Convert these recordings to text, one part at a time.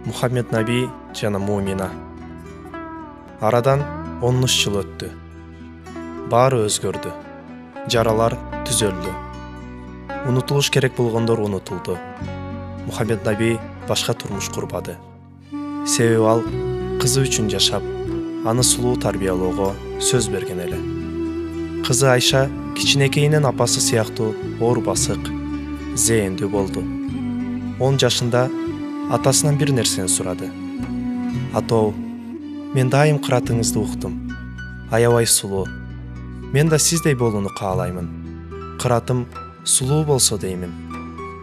Muhammed Nabi жана Мумина. Арадан 13 жыл өттү. Баары өзгөрдү. Жаралар түзөлдү. Унутулуш керек болгондор унутулду. Muhammed Nabi башка турмуш курбады. Себеби ал кызы үчүн жашап, аны сулуу тарбиялоого сөз берген эле. Кызы Айша кичинекейинен апасы сыяктуу оор басык, зээндүү болду. 10 жашында атасынан бир нерсени сурады. Атоо, мен дайым кыратыңызды уктум. Аябай сулуу. Мен да сиздей болууну каалаймын. Кыратым сулуу болсо деймин.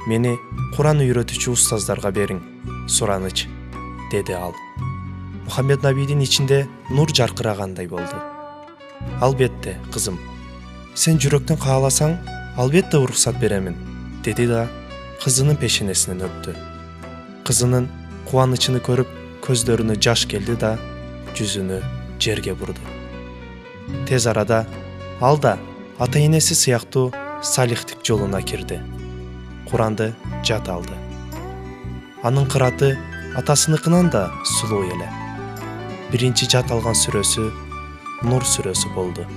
Мени Куран үйрөтүүчү устаздарга бериң, сураныч, деди ал. Muhammed Nabidин ичинде нур жаркырагандай болду. Албетте, кызым. Сен жүрөктөн кааласаң, албетте уруксат беремин, деди да кызынын пешенесинен өптү. Кызынын кубанычын көрүп, көздөрүнө жаш келди да жүзүнү жерге бурду. Тез арада ал да ата-энеси сыяктуу салихтик жолуна кирди. Куранды жат алды. Анын кыраты атасыныкынан да сулуу эле. Биринчи жат алган сүрөсү Нур сүрөсү болду.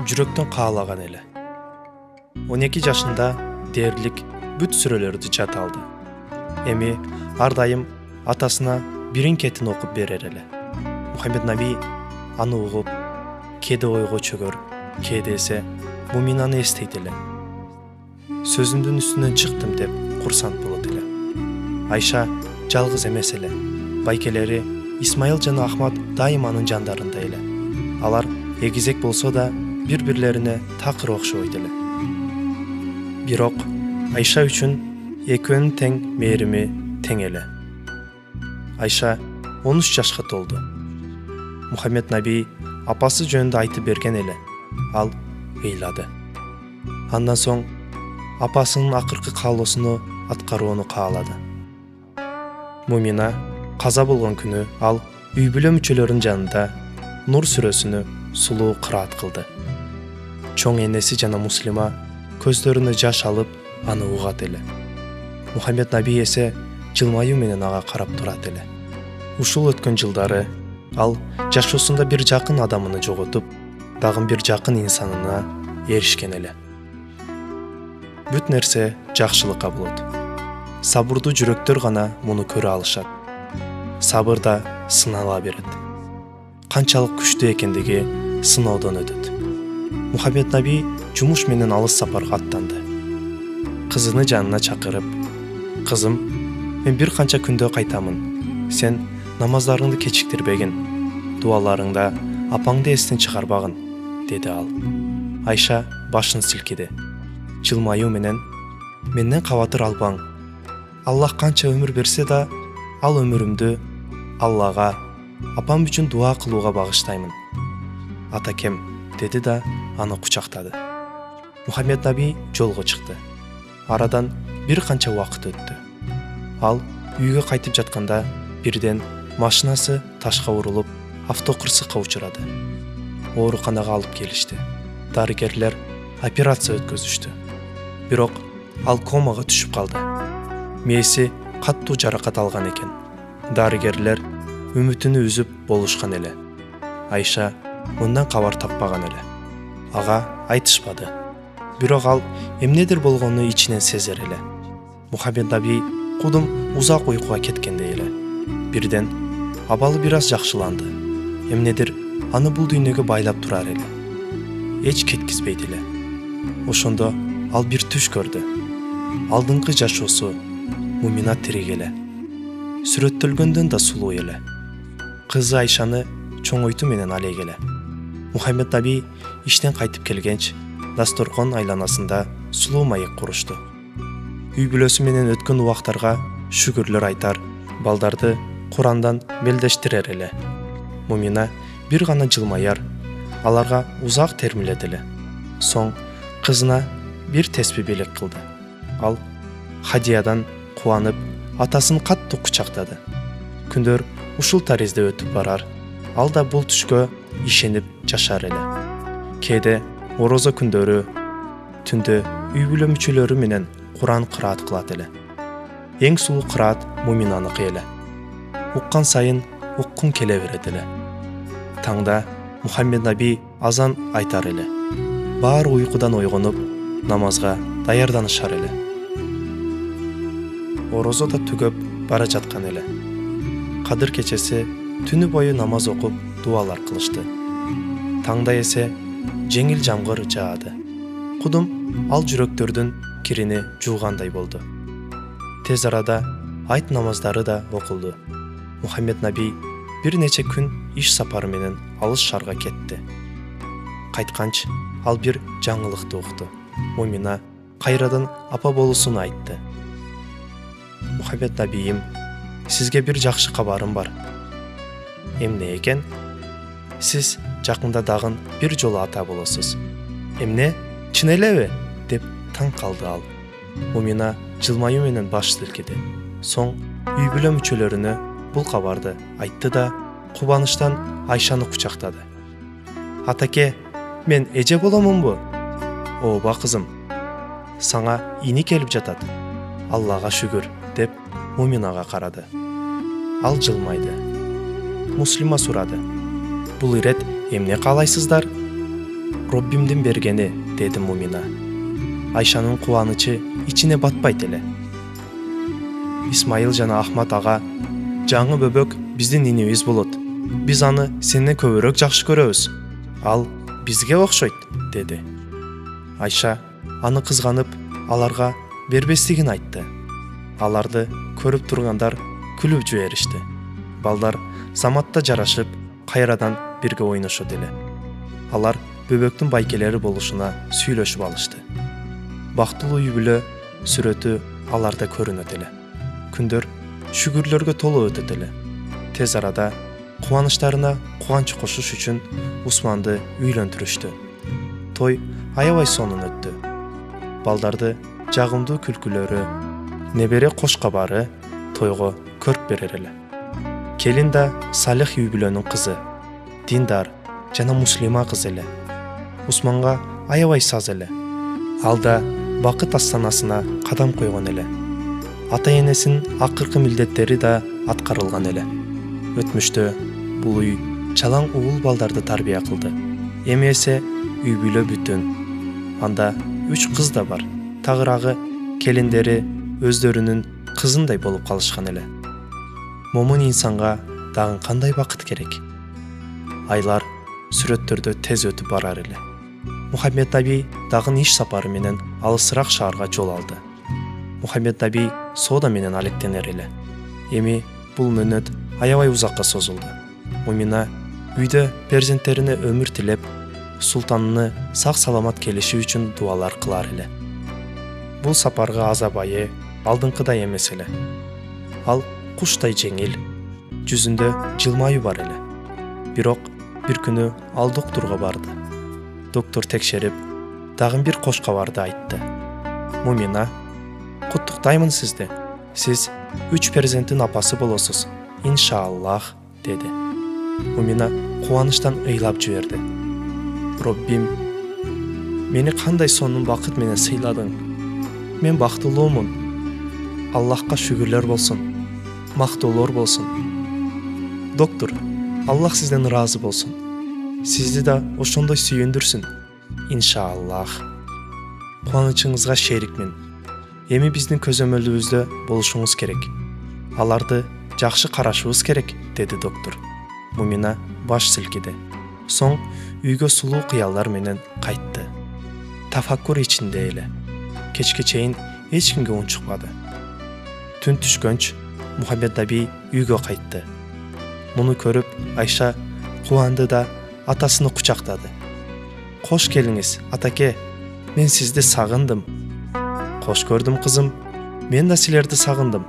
Жүрөктөн каалаган эле. 12 жашында дээрлик бүт сүрөлөрдү жат алды. Эми ар дайым атасына бирин кетин окуп берер эле. Muhammed Nabi аны угуп, кээде ойго чөгөр, кээде эсе Муминаны эстейт эле. Сөзүмдүн үстүнөн чыктым деп курсант болот эле. Айша жалгыз эмес эле. Байкелери Исмайыл жана Ахмад дайым анын жандарында эле. Алар эгизек болсо да бири-бирлерине такыр окшобойт эле. Бирок Айша үчүн экөөнүн тең мээрими тең эле. Айша 13 жашка толду. Muhammed Nabi апасы жөнүндө айтып берген эле. Ал ыйлады. Андан соң апасынын акыркы каалоосуну аткарууну каалады. Мумина каза болгон күнү ал үй бүлө мүчөлөрүнүн жанында Нур сүрөсүнү сулуу кыраат кылды. Чоң энеси жана Муслима көздөрүнө жаш алып аны угат эле. Muhammed Nabi эсе жылмаюу менен ага карап турат эле. Ушул өткөн жылдары ал жашоосунда бир жакын адамын жоготуп, дагы бир жакын инсанына эришкен эле. Бүт нерсе жакшылыкка болот. Сабырдуу жүрөктөр гана муну көрө алышат. Сабыр да сынала берет. Канчалык күчтүү экендиги сыноодон өтөт. Muhammed Nabi жумуш менен алыс сапарга аттанды. Кызыны жанына чакырып, «Кызым, мен бир канча күндө кайтамын. Сен намаздарыңды кечиктирбегин, дуаларыңда апаңды эстен чыгарбагын», деди ал. Айша башын силкиди. Жылмаюу менен, «Менден кабатыр албаң. Аллах канча өмүр берсе да, ал өмүрүмдү Аллага, апам үчүн дуа кылууга багыштаймын. Атакем», деди да аны кучактады. Muhammed Nabi жолго чыкты. Арадан бир канча убакыт өттү. Ал үйгө кайтып жатканда бирден машинасы ташка урулуп, автокырсыкка учурады. Ооруканага алып келишти. Дарыгерлер операция өткөзүштү. Бирок ал комага түшүп калды. Мээси каттуу жаракат алган экен. Дарыгерлер үмүтүнү үзүп болушкан эле. Айша мындан кабар таппаган эле. Ага айтышпады. Бирок ал эмнедир болгону ичинен сезер эле. Muhammed Nabi кудум узак уйкуга кеткендей эле. Бирден абалы бир аз жакшыланды. Эмнедир аны бул дүйнөгө байлап турар эле. Эч кеткизбейт эле. Ошондо ал бир түш көрдү. Алдыңкы жашоосу Мумина тирик эле. Сүрөттөлгөндөн да сулуу эле. Кызы Айшаны чоңойтуу менен алек эле. Muhammed Nabi иштен кайтып келгенч, дасторкон айланасында сулуу маек курушту. Үй бүлөсү менен өткөн убактарга шүгүрлөр айтар, балдарды Курандан мелдештирер эле. Мумина бир гана жылмаяр, аларга узак термилет эле. Соң кызына бир теспи белек кылды. Ал Хадиядан кубанып, атасын каттуу кучактады. Күндөр ушул таризде өтүп барар. Ал да бул түшкө ишенип жашар эле. Кээде орозо күндөрү түндө үй бүлө мүчөлөрү менен Куран кыраат кылат эле. эң сулуу кыраат Муминаныкы эле. Уккан сайын уккун келе берет эле. Таңда Мухаммед наби азан айтар эле. Баары уйкудан ойгонуп, намазга даярданышар эле. Орозо да түгөп бара жаткан эле. Кадыр кечеси түнү бою намаз окуп, дуалар кылышты. Таңда эсе жеңил жамгыр жаады. Кудум ал жүрөктөрдүн кирини жуугандай болду. Тез арада айт намаздары да окулду. Мухаммед наби бир нече күн иш сапары менен алыс шаарга кетти. Кайтканч, ал бир жаңылыкты укту. Мумина кайрадан апа болуусун айтты. Мухаммед набийим, сизге бир жакшы кабарым бар. Эмне экен? Сиз жакында дагы бир жолу ата болосуз. Эмне? Чын элеби? Деп таң калды ал. Мумина жылмаюу менен баш силкиди. Соң үй бүлө мүчөлөрүнө бул кабарды айтты да кубанычтан Айшаны кучактады. Атаке, мен эже боломунбу? Ооба кызым, саңа ини келип жатат. Аллага шүгүр, деп Муминага карады. Ал жылмайды. Муслима сурады. Бул ирет эмне каалайсыздар? Роббимдин бергени, деди Мумина. Айшанын кубанычы ичине батпайт эле. Исмайыл жана Ахмат ага, жаңы бөбөк биздин инибиз болот. Биз аны сенден көбүрөөк жакшы көрөбүз. Ал бизге окшойт, деди. Айша аны кызганып, аларга бербестигин айтты. Аларды көрүп тургандар күлүп жиберишти. Балдар заматта жарашып, кайрадан бирге ойношот эле. Алар бөбөктүн байкелери болушуна сүйлөшүп алышты. Бактылуу үй бүлө сүрөтү аларда көрүнөт эле. Күндөр шүгүрлөргө толуу өтөт эле. Тез арада кубанычтарына кубанч кошуш үчүн Усманды үйлөндүрүштү. Той аябай сонун өттү. Балдарды жагымдуу күлкүлөрү, небере кош кабары тойго көрк берер эле. Келин да Салих үй бүлөнүн кызы, диндар жана муслима кыз эле. Усманга аябай саз эле. Ал да бакыт астанасына кадам койгон эле. Ата-энесинин акыркы милдеттери да аткарылган эле. Өтмүштө бул үй чалаң уул балдарды тарбия кылды. Эми эсе үй бүлө бүтүн. Анда 3 кыз да бар. Тагырагы келиндери өздөрүнүн кызындай болуп калышкан эле. Момун инсанга дагы кандай бакыт керек? Айлар сүрөттөрдө тез өтүп барар эле. Мухаммед наби дагы иш сапары менен алысыраак шаарга жол алды. Мухаммед наби соода менен алектенер эле. Эми бул мөөнөт аябай узакка созулду. Мумина үйдө перзенттерине өмүр тилеп, султанны сак-саламат келиши үчүн дуалар кылар эле. Бул сапарга азабайы алдыңкыдай эмес эле. Ал куштай жеңил, жүзүндө жылмаюу бар эле. Бирок бир күнү ал доктурга барды. Доктор текшерип, дагы бир кош кабарды айтты. Мумина, куттуктаймын сизди. Сиз 3 перзенттин апасы болосуз. Иншаллах, деди. Мумина кубанычтан ыйлап жиберди. Роббим, мени кандай сонун бакыт менен сыйладың. Мен бактылуумун. Аллахка шүгүрлөр болсун. Мактоолор болсун. Доктор, Аллах сизден ыраазы болсун. Сизди да ошондой сүйүндүрсүн. Иншаллах. Кубанычыңызга шерикмин. Эми биздин көзөмөлүбүздө болушуңуз керек. Аларды жакшы карашыбыз керек, деди доктор. Мумина баш силкиди. Соң үйгө сулуу кыялдар менен кайтты. Тафаккур ичинде эле. Кечке чейин эч кимге унчукпады. Түн түшкөнч Мухаммед наби үйгө кайтты. Муну көрүп Айша кубанды да атасыны кучактады. Кош келиңиз, атаке, мен сизди сагындым. Кош көрдүм кызым, мен да силерди сагындым.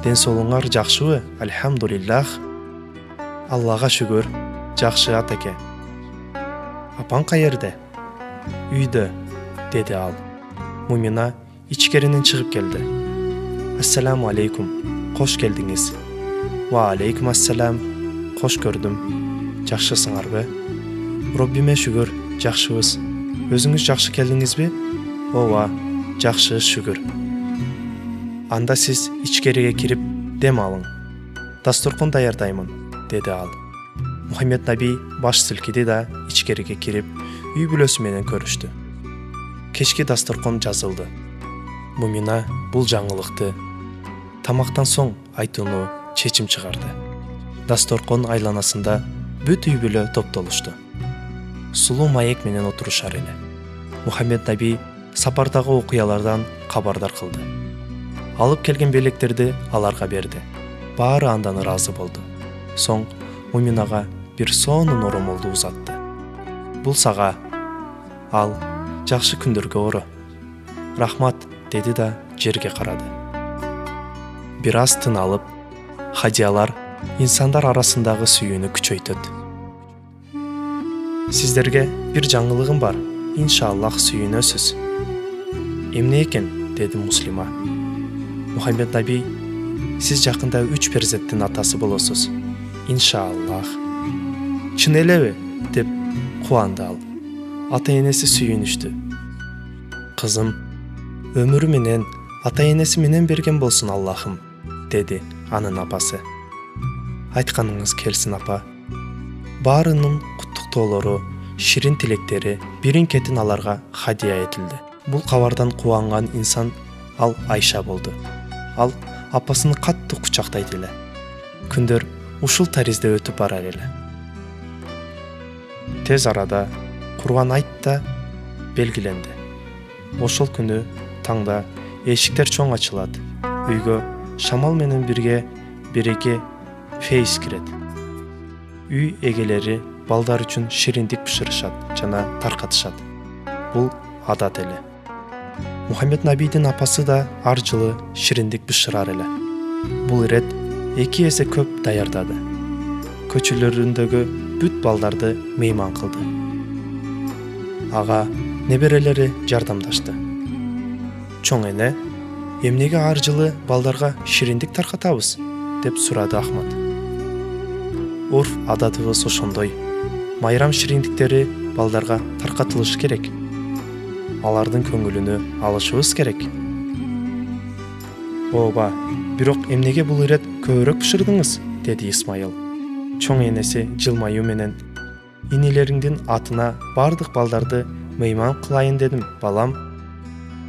Ден соолуңар жакшыбы? Альхамдулиллах. Аллага шүгүр, жакшы атаке. Апаң каерде? Үйдө, деди ал. Мумина ичкеринен чыгып келди. Ассаламу алейкум, кош келдиңиз. Ва алейкум ассалам, кош көрдүм. Жакшысыңарбы? Роббиме шүгүр, жакшыбыз. Өзүңүз жакшы келдиңизби? Ооба, жакшы шүгүр. анда сиз ичкериге кирип дем алың. Дасторкон даярдаймын, деди ал. Мухаммед наби баш силкиди да ичкериге кирип, үй бүлөсү менен көрүштү. Кечки дасторкон жазылды. Мумина бул жаңылыкты тамактан соң айтууну чечим чыгарды. Дасторкон айланасында бүт үй бүлө топтолушту. Сулуу маек менен отурушар эле. Мухаммед наби сапардагы окуялардан кабардар кылды. Алып келген белектерди аларга берди. Баары андан ыраазы болду. Соң Муминага бир сонун оромолду узатты. Бул сага. Ал жакшы күндөргө оро. Рахмат, деди да жерге карады. Бир аз тын алып, хадиялар инсандар арасындагы сүйүүнү күчөйтөт. Сиздерге бир жаңылыгым бар. Иншаллах сүйүнөсүз. Эмне экен, деди муслима. Мухаммед наби, сиз жакында 3 перзенттин атасы болосуз. Иншаллах. Чын элеби? Деп кубанды ал. Ата-энеси сүйүнүштү. Кызым, өмүрү менен ата-энеси менен берген болсун Аллахым, деди анын апасы. Айтканыңыз келсин, апа. Баарынын куттуктоолору, ширин тилектери бирин-кетин аларга хадия этилди. Бул кабардан кубанган инсан ал Айша болду. Ал апасын катты кучактайт эле. Күндөр ушул таризде өтүп барар эле. Тез арада Курбан айт да белгиленди. Ошол күнү таңда эшиктер чоң ачылат. Үйгө шамал менен бирге береке фейс кирет. Үй эгелери балдар үчүн шириндик бышырышат жана таркатышат. Бул адат эле. Мухаммед набийдин апасы да ар жылы шириндик бышырар эле. Бул ирет 2 эсе көп даярдады. Көчөлөрүндөгү бүт балдарды мейман кылды. Ага неберелери жардамдашты. Чоң эне, эмнеге ар жылы балдарга шириндик таркатабыз? Деп сурады Ахмат. Урф адатыбыз ошондой. Майрам шириндиктери балдарга таркатылыш керек. Алардын көңүлүнө алышыбыз керек. Ооба, бирок эмнеге бул ирет көбүрөөк бышырдыңыз? Деди Исмайыл. Чоң энеси жылмаюу менен, инилериңдин атына бардык балдарды мейман кылайын дедим, балам.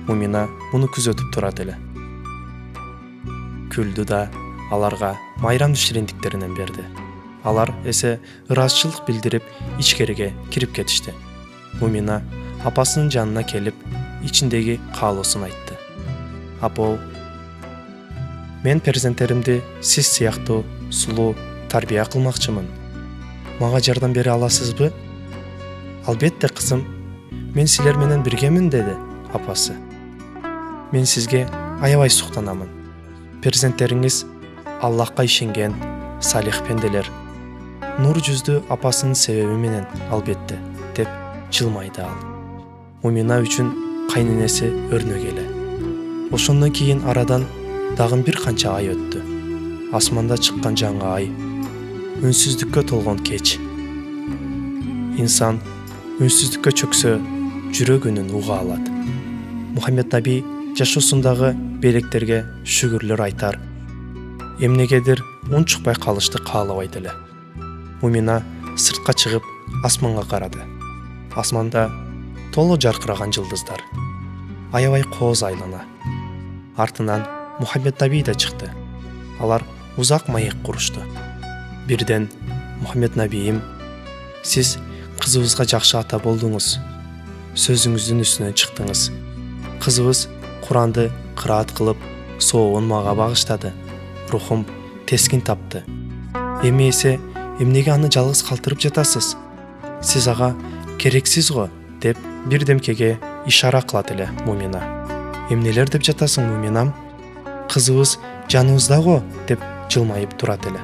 Мумина муну күзөтүп турат эле. Күлдү да аларга майрам шириндиктеринен берди. Алар эсе ыраазычылык билдирип ичкериге кирип кетишти. Мумина апасынын жанына келип, ичиндеги каалоосун айтты. Апа, мен перзенттеримди сиз сыяктуу сулуу тарбия кылмакчымын. Мага жардам бере аласызбы? Албетте, кызым. Мен силер менен биргемин, деди апасы. Мен сизге аябай суктанамын. Перзенттериңиз Аллахка ишенген салих пенделер. Нур жүздүү апасынын себеби менен, албетте, деп жылмайды ал. Мумина үчүн кайненеси өрнөк эле. Ошондон кийин арадан дагы бир канча ай өттү. Асманда чыккан жаңы ай, үнсүздүккө толгон кеч. Инсан үнсүздүккө чөксө, жүрөгүнүн уга алат. Мухаммед наби жашоосундагы белектерге шүгүрлөр айтар. Эмнегедир унчукпай калышты каалабайт эле. Мумина сыртка чыгып асманга карады. Асманда толо жаркыраган жылдыздар. Аябай кооз айлана. Артынан Мухаммед наби да чыкты. Алар узак маек курушту. Бирден Мухаммед набийим, сиз кызыбызга жакшы ата болдуңуз. Сөзүңүздүн үстүнөн чыктыңыз. Кызыбыз Куранды кыраат кылып, соогун мага багыштады. Рухум тескин тапты. Эми эсе эмнеге аны жалгыз калтырып жатасыз? Сиз ага керексиз го, деп бир демкеге ишара кылат эле Мумина. Эмнелер деп жатасың, Муминам? Кызыбыз жаныбызда го, деп жылмайып турат эле.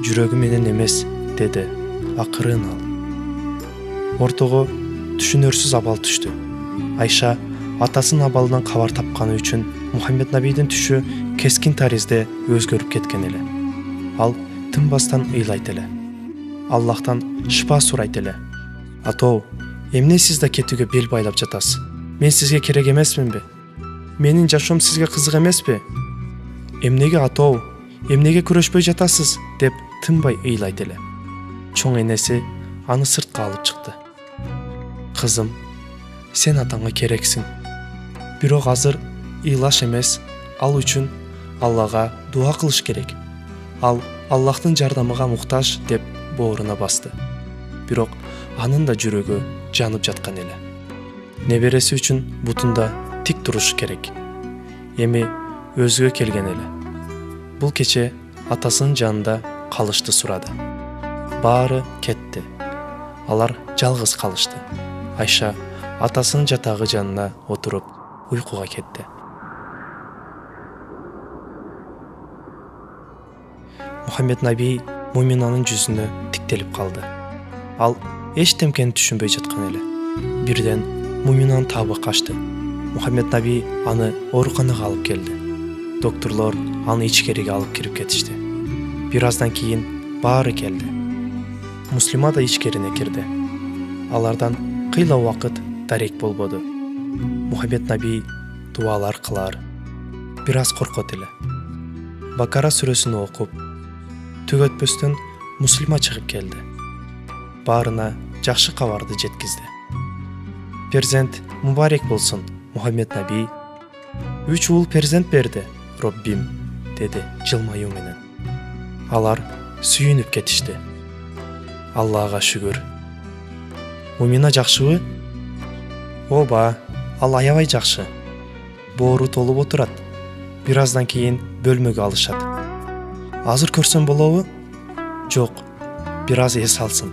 Жүрөгү менен эмес, деди акырын ал. Ортого түшүнөрсүз абал түштү. Айша атасынын абалынан кабар тапканы үчүн Мухаммед набийдин түшү кескин таризде өзгөрүп кеткен эле. Ал тынбастан ыйлайт эле. Аллахтан шыпа сурайт эле. Атоо, эмне сиз да кетүүгө бел байлап жатасыз? Мен сизге керек эмесминби? Менин жашоом сизге кызык эмеспи? Эмнеге атоо, эмнеге күрөшпөй жатасыз деп тынбай ыйлайт эле. Чоң энеси аны сыртка алып чыкты. Кызым, сен атаңа керексиң. Бирок азыр ыйлаш эмес, ал үчүн Аллага дуа кылыш керек. Ал Аллахтын жардамыга муктаж деп бооруна басты. Бирок анын да жүрөгү жанып жаткан эле. Небереси үчүн бутунда тик туруш керек. Эми өзгө келген эле. Бул кече атасынын жанында калышты сурады. Баары кетти. Алар жалгыз калышты. Айша атасынын жатагы жанына отуруп уйкуга кетти. Мухаммед наби Муминанын жүзүнө тиктелип калды. Ал эчтемкени түшүнбөй жаткан эле. Бирден Муминанын табы качты. Мухаммед наби аны ооруканага алып келди. Докторлор аны ичкериге алып кирип кетишти. Бир аздан кийин баары келди. Муслима да ичкерине кирди. Алардан кыйла убакыт дарек болбоду. Мухаммед наби дуалар кылар, бир аз коркот эле. Бакара сүрөсүн окуп, түгөтпөстөн Муслима чыгып келди. Баарына жакшы кабарды жеткизди. Перзент мубарек болсун, Мухаммед наби. 3 уул перзент берди, Роббим, деди жылмаюу менен. Алар сүйүнүп кетишти. Аллага шүгүр. Мумина жакшыбы? Ооба, ал аябай жакшы. Боору толуп отурат. Бир аздан кийин бөлмөгө алышат. Азыр көрсөм болобу? Жок, бир аз эс алсын.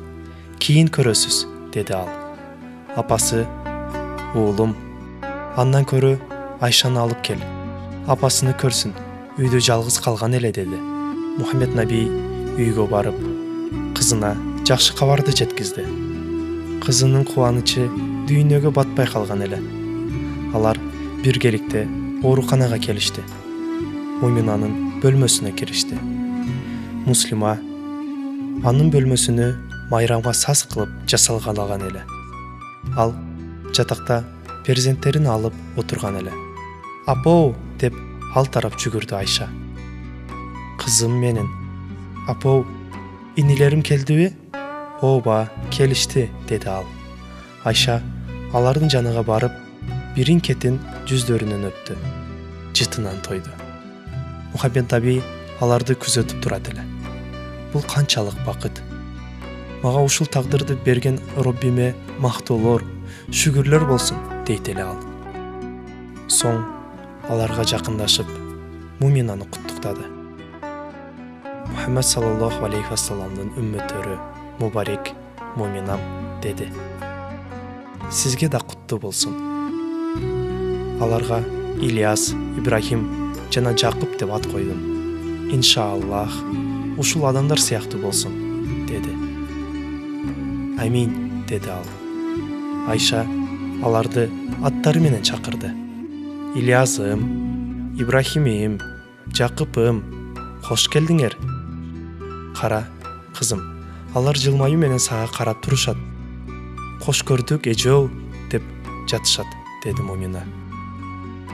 Кийин көрөсүз, деди ал. Апасы, уулум, андан көрө Айшаны алып кел. Апасыны көрсүн, үйдө жалгыз калган эле, деди. Мухаммед наби үйгө барып, кызына жакшы кабарды жеткизди. Кызынын кубанычы дүйнөгө батпай калган эле. Алар биргеликте ооруканага келишти. Муминанын бөлмөсүнө киришти. Муслима анын бөлмөсүнө майрамга саз кылып жасалгалаган эле. Ал жатакта перзенттерин алып отурган эле. Апоо деп ал тарап жүгүрдү Айша. Кызым менин. Апоо, инилерим келдиби? Ооба, келишти, деди ал. Айша алардын жаныга барып, бирин кетин жүздөрүнөн өптү. Жытынан тойду. Мухаммед наби аларды күзөтүп турат эле. Бул канчалык бакыт. Мага ушул тагдырды берген Роббиме мактоолор, шүгүрлөр болсун, дейт эле ал. Соң аларга жакындашып, Муминаны куттуктады. Мухаммед саллаллаху алейхи вассаламдын үммөттөрү, мубарек Муминам, деди. Сизге да куттуу болсун. Аларга Ильяс, Ибрахим жана Жакып деп ат койдум. Иншааллах, ушул адамдар сыяктуу болсун, деди. Амин, деди ал. Айша аларды аттары менен чакырды. Ильязым, Ибрахимим, Жакыпым, кош келдиңер. Кара, кызым, алар жылмаюу менен сага карап турушат. Кош көрдүк, эжөө, деп жатышат, деди Мумина.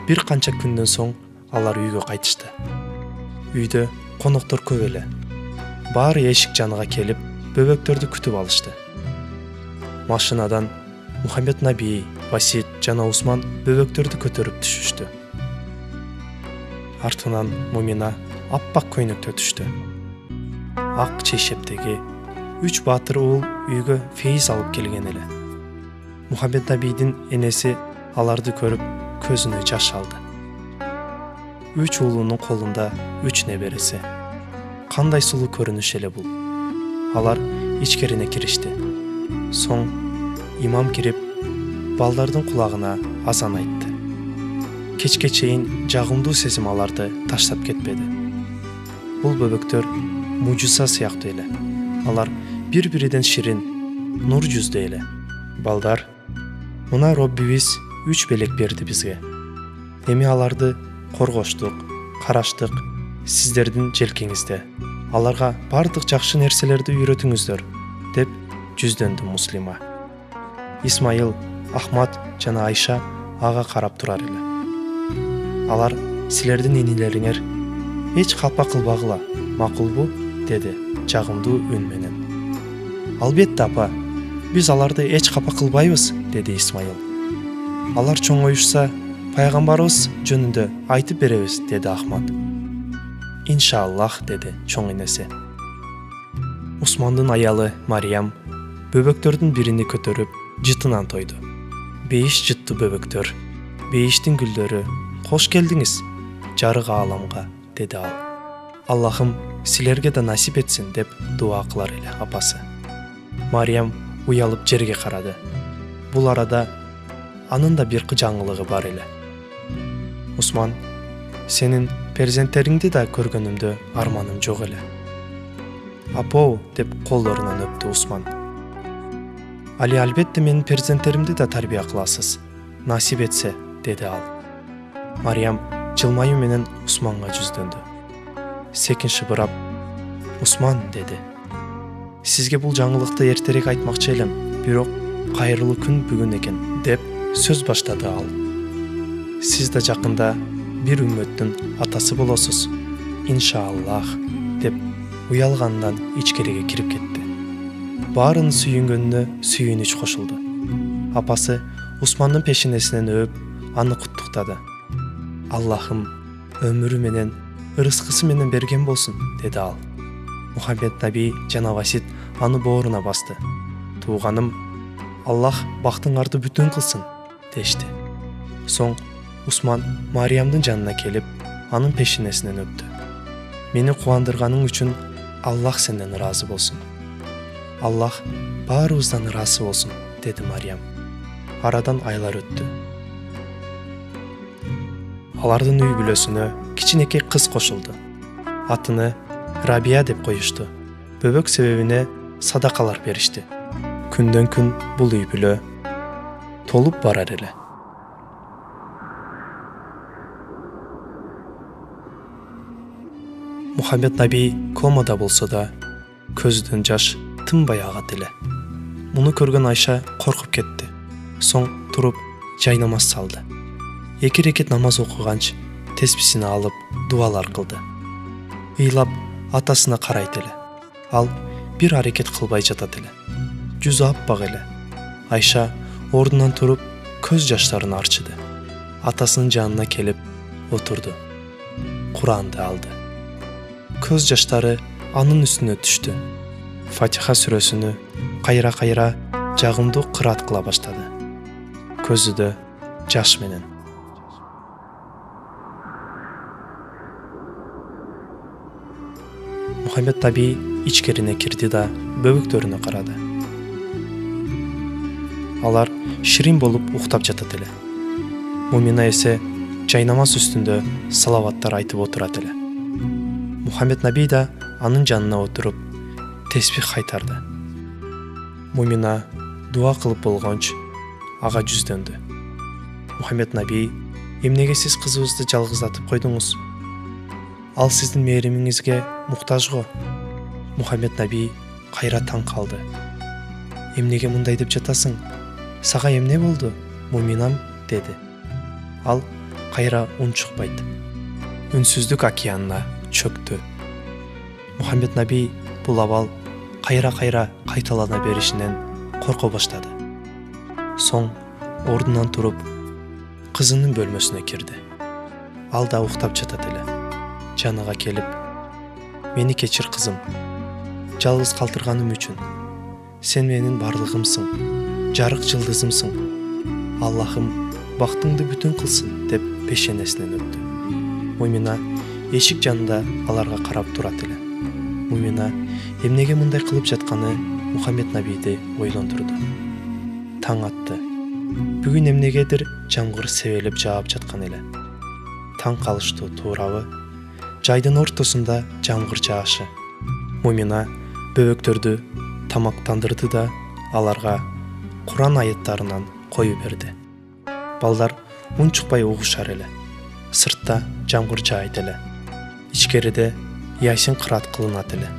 Бир канча күндөн соң алар үйгө кайтышты. Үйдө коноктор көп эле. Баары эшик жаныга келип, бөбөктөрдү күтүп алышты. Машинадан Мухаммед наби, Васид жана Усман бөбөктөрдү көтөрүп түшүштү. Артынан Мумина аппак көйнөктө түштү. Ак чейшептеги 3 баатыр уул үйгө фейиз алып келген эле. Мухаммед набидин энеси аларды көрүп көзүнө жаш алды. 3 уулунун колунда 3 небереси. Кандай сулуу көрүнүш эле бул. Алар ичкерине киришти. Соң имам кирип, балдардын кулагына азан айтты. Кечке чейин жагымдуу сезим аларды таштап кетпеди. Бул бөбөктөр мужиза сыяктуу эле. Алар бири-бириден ширин, нур жүздүү эле. Балдар, мына Роббибиз 3 белек берди бизге. Эми аларды коргоштук, караштык сиздердин желкеңизде. Аларга бардык жакшы нерселерди үйрөтүңүздөр, деп жүздөндү Муслима. Исмайыл, Ахмад жана Айша ага карап турар эле. Алар силердин инилериңер эч капа кылбагыла, макулбу? Деди жагымдуу үн менен. Албетте апа, биз аларды эч капа кылбайбыз, деди Исмайыл. Алар чоңоюшса, пайгамбарыбыз жөнүндө айтып беребиз, деди Ахмат. Иншаллах, деди чоң энеси. Усмандын аялы Мариям бөбөктөрдүн бирини көтөрүп жытынан тойду. Бейиш жыттуу бөбөктөр, бейиштин гүлдөрү, кош келдиңиз жарык ааламга, деди ал. Аллахым силерге да насип этсин, деп дуа кылар эле апасы. Мариям уялып жерге карады. Бул арада анын да бир жаңылыгы бар эле. Усман, сенин перзенттериңди да көргөнүмдө арманым жок эле. Апоо, деп колдорунан өптү Усман. Али, албетте менин перзенттеримди да тарбия кыласыз, насип этсе, деди ал. Мариям жылмаюу менен Усманга жүздөндү. Секин шыбырап, Усман, деди. Сизге бул жаңылыкты эртерээк айтмакчы элем, бирок кайрылуу күн бүгүн экен, деп сөз баштады ал. Сиз да жакында бир үммөттүн атасы болосуз, иншаллах, деп уялгандан ичкериге кирип кетти. Баарын сүйүнгөнүнө сүйүнүч кошулду. Апасы Усмандын пешенесинен өөп, аны куттуктады. Аллахым өмүрү менен, ырыскысы менен берген болсун, деди ал. Мухаммед наби жана Васит аны бооруна басты. Тууганым, Аллах бактыңарды бүтүн кылсын, дешти. Соң Усман Мариямдын жанына келип, анын пешенесинен өптү. Мени кубандырганың үчүн Аллах сенден ыраазы болсун. Аллах баарыбыздан ыраазы болсун, деди Мариям. Арадан айлар өттү. Алардын үй бүлөсүнө кичинекей кыз кошулду. Атыны Рабия деп коюшту. Бөбөк себебине садакалар беришти. Күндөн күн бул үй бүлө толуп барар эле. Мухаммед наби комада болсо да, көзүдөн жаш тынбай агат эле. Муну көргөн Айша коркуп кетти. Соң туруп жай намаз салды. 2 рекет намаз окуганч тесписин алып дуалар кылды. Ыйлап атасына карайт эле. Ал бир аракет кылбай жатат эле. Жүзү аппак эле. Айша ордунан туруп көз жаштарын арчыды. Атасынын жанына келип отурду. Куранды алды. Көз жаштары анын үстүнө түштү. Фатиха сүрөсүнү кайра-кайра жагымдуу кырат кыла баштады. Көзүдө жаш менен. Мухаммед наби ичкерине кирди да бөбөктөрүнө карады. Алар ширин болуп уктап жатат эле. Мумина эсе жайнамаз үстүндө салаваттар айтып отурат эле. Мухаммед наби да анын жанына отуруп теспих кайтарды. Мумина дуа кылып болгонч ага жүздөндү. Мухаммед наби, эмнеге сиз кызыбызды жалгыздатып койдуңуз? Ал сиздин мээримиңизге муктаж го. Мухаммед наби кайра таң калды. Эмнеге мындай деп жатасың? Сага эмне болду, Муминам, деди. Ал кайра унчукпайт. Үнсүздүк океанына чөктү. Мухаммед наби бул абал кайра-кайра кайталана беришинен корко баштады. Соң ордунан туруп кызынын бөлмөсүнө кирди. Ал да уктап жатат эле. Жаныга келип, мени кечир кызым, жалгыз калтырганым үчүн. Сен менин барлыгымсың, жарык жылдызымсың. Аллахым бактыңды бүтүн кылсын, деп пешенесинен өттү. Мумина эшик жанында аларга карап турат эле. Мумина эмнеге мындай кылып жатканы Мухаммед набийди ойлондурду. Таң атты. Бүгүн эмнегедир жамгыр себелеп жаап жаткан эле. Таң калыштуу туурабы? Жайдын ортосунда жамгыр жаашы. Мумина бөбөктөрдү тамактандырды да аларга Куран аяттарынан коюп берди. Балдар унчукпай угушар эле. Сыртта жамгыр жаайт эле. Ичкериде Ясин кырат кылынат эле.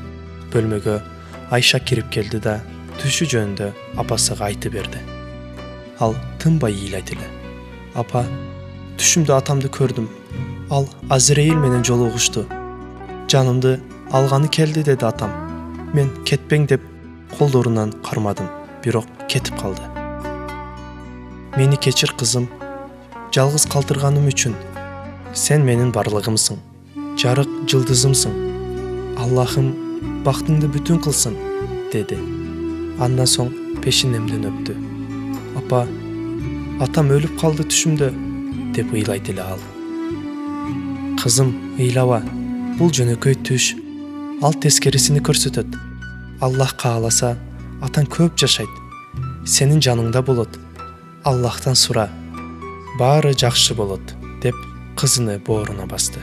Бөлмөгө Айша кирип келди да түшү жөнүндө апасыга айтып берди. Ал тынбай ыйлайт эле. Апа, Түшүмдө атамды көрдүм. Ал Азраил менен жолугушту. Жанымды алганы келди, деди атам. Мен кетпең деп колдорунан кармадым, бирок кетип калды. Мени кечир кызым, жалгыз калтырганым үчүн. Сен менин барлыгымсың, жарык жылдызымсың. Аллахым бактыңды бүтүн кылсын, деди. Андан соң пешинемден өптү. Апа, атам өлүп калды түшүмдө, деп ыйлайт эле ал. Кызым, ыйлаба, бул жөнөкөй түш. Ал тескерисини көрсөтөт. Аллах кааласа, атаң көп жашайт. Сенин жаныңда болот. Аллахтан сура. Баары жакшы болот, деп кызыны бооруна басты.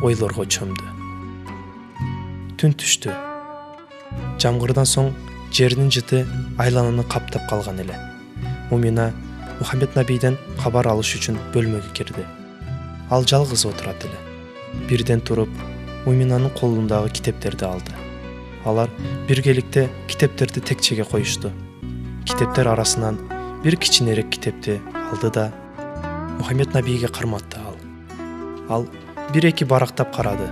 Ойлорго чөмдү. Түн түштү. Жамгырдан соң жердин жыты айлананы каптап калган эле. Мумина Мухаммед набийден кабар алыш үчүн бөлмөгө кирди. Ал жалгыз отурат эле. Бирден туруп, Муминанын колундагы китептерди алды. Алар биргеликте китептерди текчеге коюшту. Китептер арасынан бир кичинерээк китепти алды да Мухаммед набийге карматты ал. Ал бир-эки барактап карады.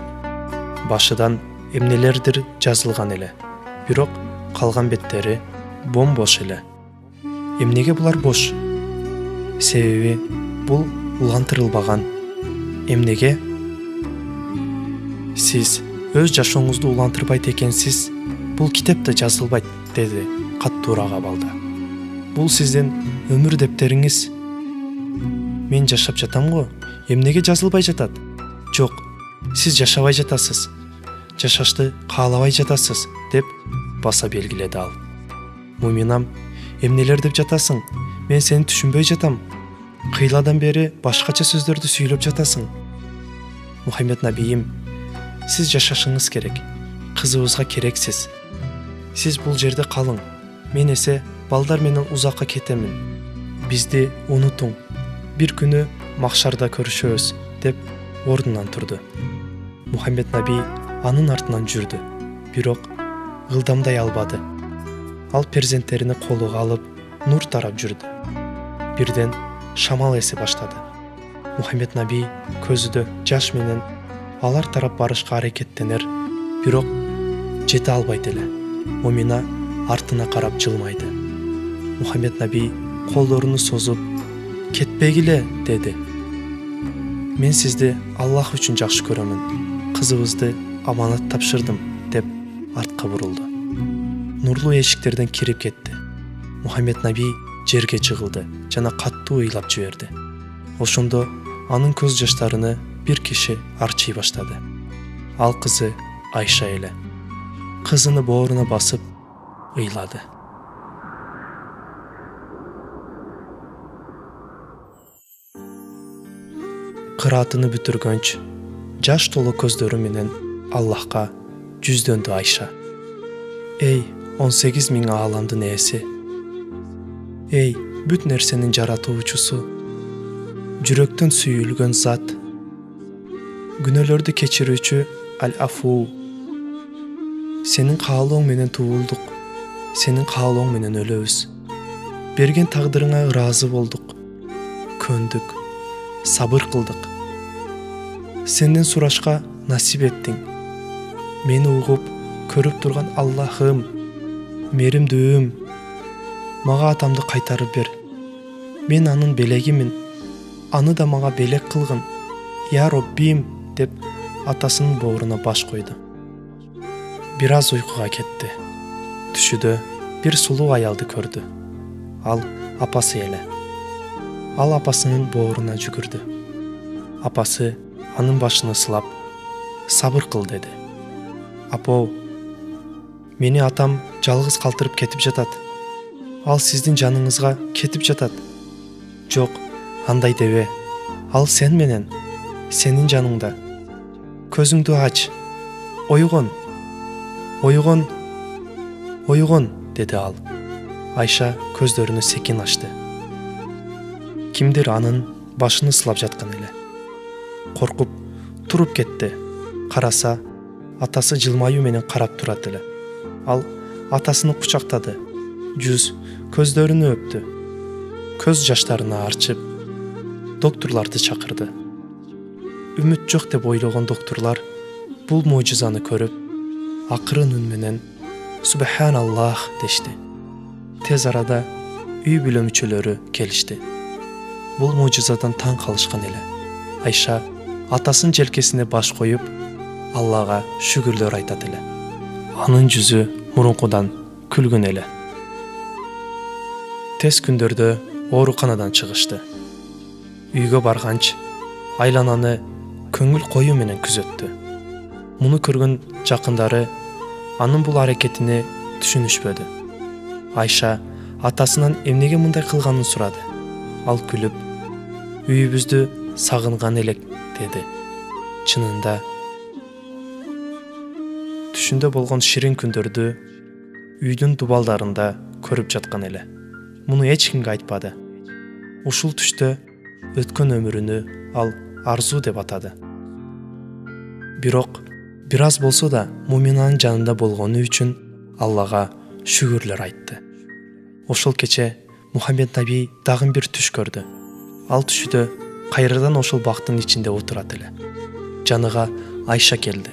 Башыдан эмнелердир жазылган эле. Бирок калган беттери бомбош эле. Эмнеге булар бош? Себеби бул улантырылбаган. Эмнеге? Сиз өз жашооңузду улантырбайт экенсиз, бул китепте жазылбайт, деди каттуураак абалда. Бул сиздин өмүр дептериңиз. Мен жашап жатам го, эмнеге жазылбай жатат? Жок, сиз жашабай жатасыз. Жашашты каалабай жатасыз, деп баса белгиледи ал. Муминам, эмнелер деп жатасың? Мен сени түшүнбөй жатам. Кыйладан бери башкача сөздөрдү сүйлөп жатасың. Мухаммед набийим, сиз жашашыңыз керек. Кызыбызга керексиз. Сиз бул жерде калың. Мен эсе балдар менен узакка кетемин. Бизди унутуң. Бир күнү махшарда көрүшөбүз, деп ордунан турду. Мухаммед набий анын артынан жүрдү, бирок ылдамдай албады. Ал перзенттерини колуга алып, нур тарап жүрдү. Бирден шамал эсе баштады. Мухаммед набий көзүдө жаш менен алар тарап барышка аракеттенер, бирок жете албайт эле. Мумина артына карап жылмайды. Мухаммед набий колдоруну созуп, кетпегиле, деди. Мен сизди Аллах үчүн жакшы көрөмүн. Кызыбызды аманат тапшырдым, деп артка бурулду. Нурлуу эшиктерден кирип кетти. Мухаммед набий жерге жыгылды жана каттуу ыйлап жиберди. Ошондо анын көз жаштарыны бир киши арчый баштады. Ал кызы Айша эле. Кызыны бооруна басып ыйлады. Кыраатыны бүтүргөнчө жаш толо көздөрү менен Аллахка жүздөндү Айша. Эй, 18 миң ааламдын ээси. Эй, бүт нерсенин жаратуучусу. Жүрөктөн сүйүлгөн зат. Күнөөлөрдү кечирүүчү Аль-Афу. Сенин каалооң менен туулдук. Сенин каалооң менен өлөбүз. Берген тагдырыңа ыраазы болдук. Көндүк. Сабыр кылдык. Сенден сурашка насип эттиң. Мени угуп, көрүп турган Аллахым, меримдүүм, мага атамды кайтарып бер. Мен анын белегимин. Аны да мага белек кылгын. Я Роббим, деп атасынын бооруна баш койду. Бир аз уйкуга кетти. Түшүдө бир сулуу аялды көрдү. Ал апасы эле. Ал апасынын бооруна жүгүрдү. Апасы анын башын ысылап, сабыр кыл, деди. Апо, мени атам жалгыз калтырып кетип жатат. Ал сиздин жаныңызга кетип жатат. Жок, андай дебе. Ал сен менен, сенин жаныңда. Көзүңдү ач. Ойгон. Ойгон. Ойгон, деди ал. Айша көздөрүнү секин ачты. Кимдир анын башын ысылап жаткан эле. Коркуп туруп кетти. Караса, атасы жылмаюу менен карап турат эле. Ал атасыны кучактады. Жүз көздөрүнү өптү. Көз жаштарына арчып, doktorlарды чакырды. Үмүт жок деп ойлогон доктурлар бул мужизаны көрүп, акырын үн менен Subhanallah дешти. Тез арада үй бүлө мүчөлөрү келишти. Бул мужизадан таң калышкан эле. Айша атасынын желкесине баш коюп, Аллага шүгүрлөр айтат эле. Анын жүзү мурункудан күлгөн эле. Тез күндөрдө ооруканадан чыгышты. Үйгө барганч, айлананы көңүл коюу менен күзөттү. Муну көргөн жакындары анын бул аракетине түшүнүшпөдү. Айша атасынан эмнеге мындай кылганын сурады. Ал күлүп, үйүбүздү сагынган элек деди. Чынында түшүндө болгон ширин күндөрдү үйдүн дубалдарында көрүп жаткан эле. Муну эч кимге айтпады. Ушул түштө өткөн өмүрүнү ал арзу деп атады. Бирок бир аз болсо да муминанын жанында болгону үчүн Аллага шүгүрлөр айтты. Ошол кече Мухаммед наби дагы бир түш көрдү. Ал түшүдө кайрадан ошол бактын ичинде отурат эле. Жаныга Айша келди.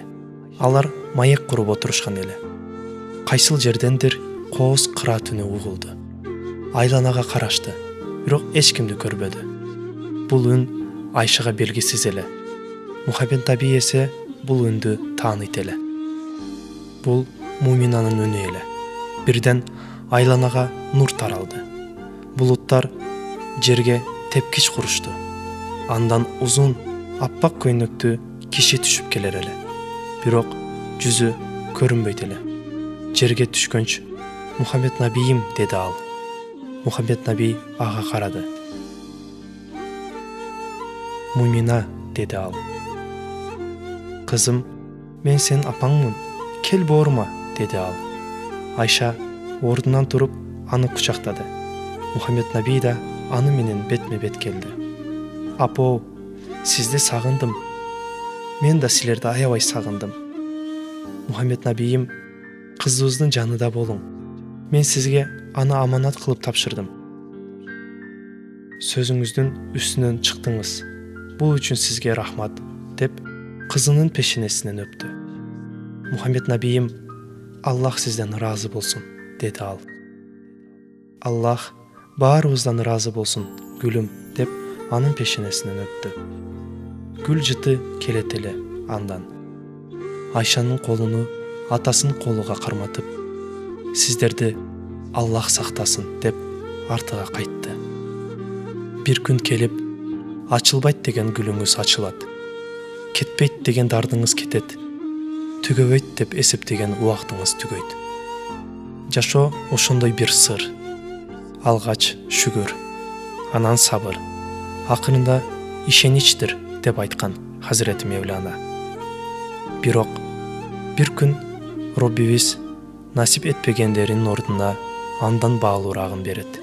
Алар маек куруп отурушкан эле. Кайсыл жердендир кооз кыра түнү угулду. Айланага карашты, бирок эч кимди көрбөдү. Бул үн Айшага белгисиз эле. Мухаммед наби эсе бул үндү тааныйт эле. Бул муминанын үнү эле. Бирден айланага нур таралды. Булуттар жерге тепкич курушту. Андан узун, аппак көйнөктүү киши түшүп келер эле. Бирок жүзү көрүнбөйт эле. Жерге түшкөнч, Мухаммед набийим деди ал. Мухаммед наби ага карады. Мумина деди ал. Кызым, мен сенин апаңмын, кел боорма деди ал. Айша ордунан туруп аны кучактады. Мухаммед наби да аны менен бетме бет келди. Апо, сизди сагындым. Мен да силерди аябай сагындым. Мухаммед набийим, кызыбыздын жанында болуң. Мен сизге аны аманат кылып тапшырдым. Сөзүңүздүн үстүнөн чыктыңыз. Бул үчүн сизге рахмат деп кызынын пешенесинен өптү. Мухаммед набийим, Аллах сизден ыраазы болсун деди ал. Аллах баарыбыздан ыраазы болсун, гүлүм деп анын пешенесинен өптү. Гүл жыты келет эле андан. Айшанын колуну атасынын колуга карматып, сиздерди Аллах сактасын деп артыга кайтты. Бир күн келип, ачылбайт деген гүлүңүз ачылат. Кетпейт деген дардыңыз кетет. Түгөбөйт деп эсептеген убактыңыз түгөйт. Жашоо ошондой бир сыр. Алгач шүгүр, анан сабыр, акырында ишеничтир деп айткан Хазирети Мевлана. Бирок бир күн Роббибиз насип этпегендеринин ордуна андан баалуурагын берет.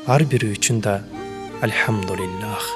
Ар бири үчүн да Альхамдулиллах.